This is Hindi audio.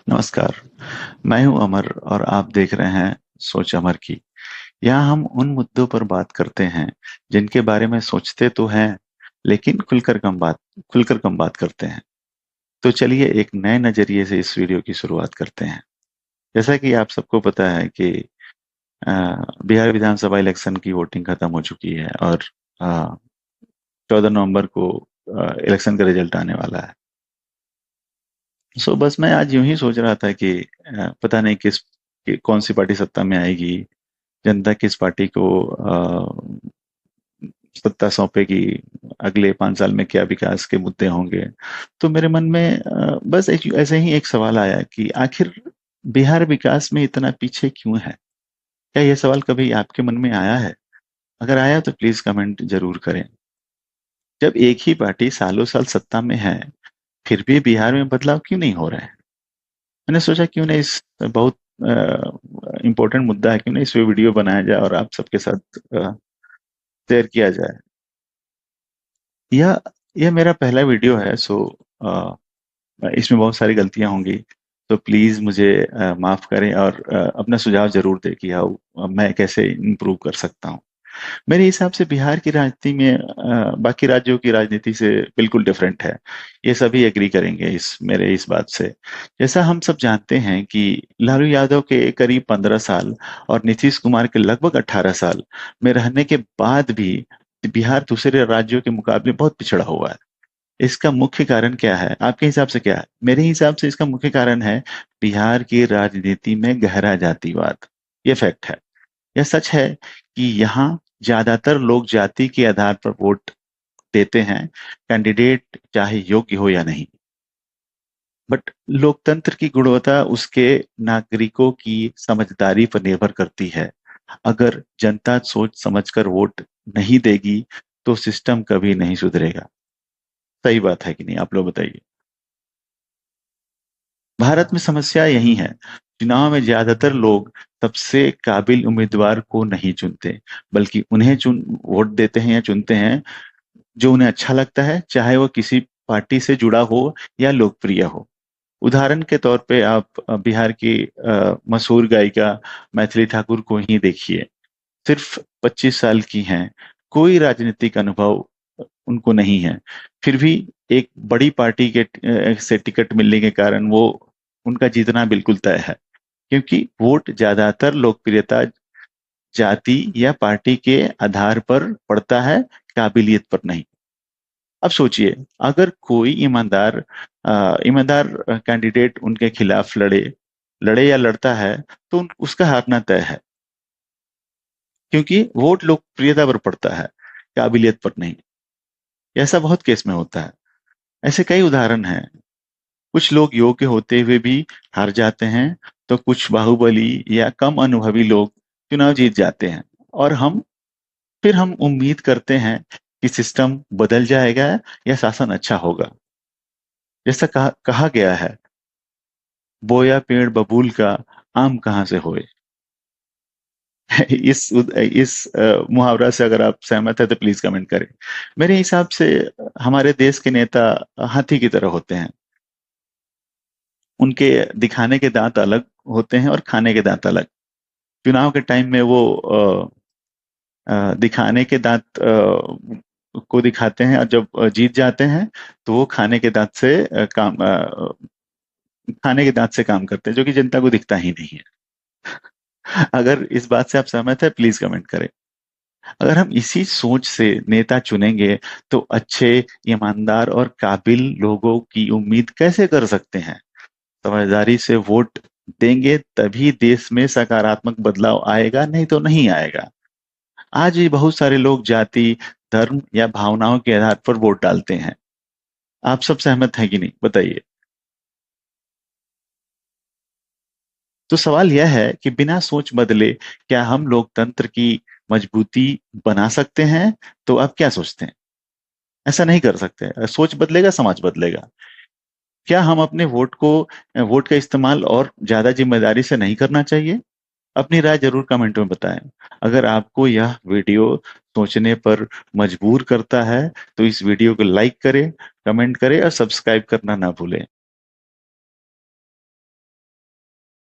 नमस्कार। मैं हूं अमर और आप देख रहे हैं सोच अमर की। यहाँ हम उन मुद्दों पर बात करते हैं जिनके बारे में सोचते तो हैं, लेकिन खुलकर कम बात करते हैं। तो चलिए एक नए नजरिए से इस वीडियो की शुरुआत करते हैं। जैसा कि आप सबको पता है कि बिहार विधानसभा इलेक्शन की वोटिंग खत्म हो चुकी है और 14 नवंबर को इलेक्शन का रिजल्ट आने वाला है। बस मैं आज यूं ही सोच रहा था कि पता नहीं कौन सी पार्टी सत्ता में आएगी, जनता किस पार्टी को सत्ता सौंपेगी, अगले 5 साल में क्या विकास के मुद्दे होंगे। तो मेरे मन में बस ऐसे ही एक सवाल आया कि आखिर बिहार विकास में इतना पीछे क्यों है। क्या यह सवाल कभी आपके मन में आया है? अगर आया तो प्लीज कमेंट जरूर करें। जब एक ही पार्टी सालों साल सत्ता में है, फिर भी बिहार में बदलाव क्यों नहीं हो रहा है? मैंने सोचा क्यों ना इस बहुत इम्पोर्टेंट मुद्दा है, क्यों ना इस पे वीडियो बनाया जाए और आप सबके साथ शेयर किया जाए। यह यह मेरा पहला वीडियो है। इसमें बहुत सारी गलतियां होंगी, तो प्लीज मुझे माफ करें और अपना सुझाव जरूर दें कि हाँ मैं कैसे इम्प्रूव कर सकता हूँ। मेरे हिसाब से बिहार की राजनीति में बाकी राज्यों की राजनीति से बिल्कुल डिफरेंट है। ये सभी एग्री करेंगे इस बात से। जैसा हम सब जानते हैं कि लालू यादव के करीब 15 साल और नीतीश कुमार के लगभग 18 साल में रहने के बाद भी बिहार दूसरे राज्यों के मुकाबले बहुत पिछड़ा हुआ है। इसका मुख्य कारण क्या है आपके हिसाब से? क्या है? मेरे हिसाब से इसका मुख्य कारण है बिहार की राजनीति में गहरा जातिवाद। ये फैक्ट है। यह सच है कि यहाँ ज्यादातर लोग जाति के आधार पर वोट देते हैं, कैंडिडेट चाहे योग्य हो या नहीं। बट लोकतंत्र की गुणवत्ता उसके नागरिकों की समझदारी पर निर्भर करती है। अगर जनता सोच समझकर वोट नहीं देगी तो सिस्टम कभी नहीं सुधरेगा। सही बात है कि नहीं, आप लोग बताइए। भारत में समस्या यही है। चुनाव में ज्यादातर लोग सबसे काबिल उम्मीदवार को नहीं चुनते, बल्कि उन्हें चुन वोट देते हैं या चुनते हैं जो उन्हें अच्छा लगता है, चाहे वो किसी पार्टी से जुड़ा हो या लोकप्रिय हो। उदाहरण के तौर पे आप बिहार की मशहूर गायिका मैथिली ठाकुर को ही देखिए। सिर्फ 25 साल की हैं, कोई राजनीतिक अनुभव उनको नहीं है, फिर भी एक बड़ी पार्टी से टिकट मिलने के कारण वो उनका जीतना बिल्कुल तय है। क्योंकि वोट ज्यादातर लोकप्रियता, जाति या पार्टी के आधार पर पड़ता है, काबिलियत पर नहीं। अब सोचिए, अगर कोई ईमानदार कैंडिडेट उनके खिलाफ लड़े लड़े या लड़ता है तो उसका हारना तय है, क्योंकि वोट लोकप्रियता पर पड़ता है, काबिलियत पर नहीं। ऐसा बहुत केस में होता है। ऐसे कई उदाहरण हैं। कुछ लोग योग्य होते हुए भी हार जाते हैं, तो कुछ बाहुबली या कम अनुभवी लोग चुनाव जीत जाते हैं। और हम उम्मीद करते हैं कि सिस्टम बदल जाएगा या शासन अच्छा होगा। जैसा कहा गया है, बोया पेड़ बबूल का, आम कहाँ से होए। इस मुहावरा से अगर आप सहमत है तो प्लीज कमेंट करें। मेरे हिसाब से हमारे देश के नेता हाथी की तरह होते हैं। उनके दिखाने के दांत अलग होते हैं और खाने के दांत अलग। चुनाव के टाइम में वो दिखाने के दांत को दिखाते हैं, और जब जीत जाते हैं तो वो खाने के दांत से काम करते हैं, जो कि जनता को दिखता ही नहीं है। अगर इस बात से आप सहमत है प्लीज कमेंट करें। अगर हम इसी सोच से नेता चुनेंगे तो अच्छे, ईमानदार और काबिल लोगों की उम्मीद कैसे कर सकते हैं? समझदारी से वोट देंगे तभी देश में सकारात्मक बदलाव आएगा, नहीं तो नहीं आएगा। आज भी बहुत सारे लोग जाति, धर्म या भावनाओं के आधार पर वोट डालते हैं। आप सब सहमत हैं कि नहीं, बताइए। तो सवाल यह है कि बिना सोच बदले क्या हम लोकतंत्र की मजबूती बना सकते हैं? तो आप क्या सोचते हैं? ऐसा नहीं कर सकते। सोच बदलेगा, समाज बदलेगा। क्या हम अपने वोट का इस्तेमाल और ज्यादा जिम्मेदारी से नहीं करना चाहिए? अपनी राय जरूर कमेंट में बताएं। अगर आपको यह वीडियो सोचने पर मजबूर करता है तो इस वीडियो को लाइक करें, कमेंट करें और सब्सक्राइब करना ना भूलें।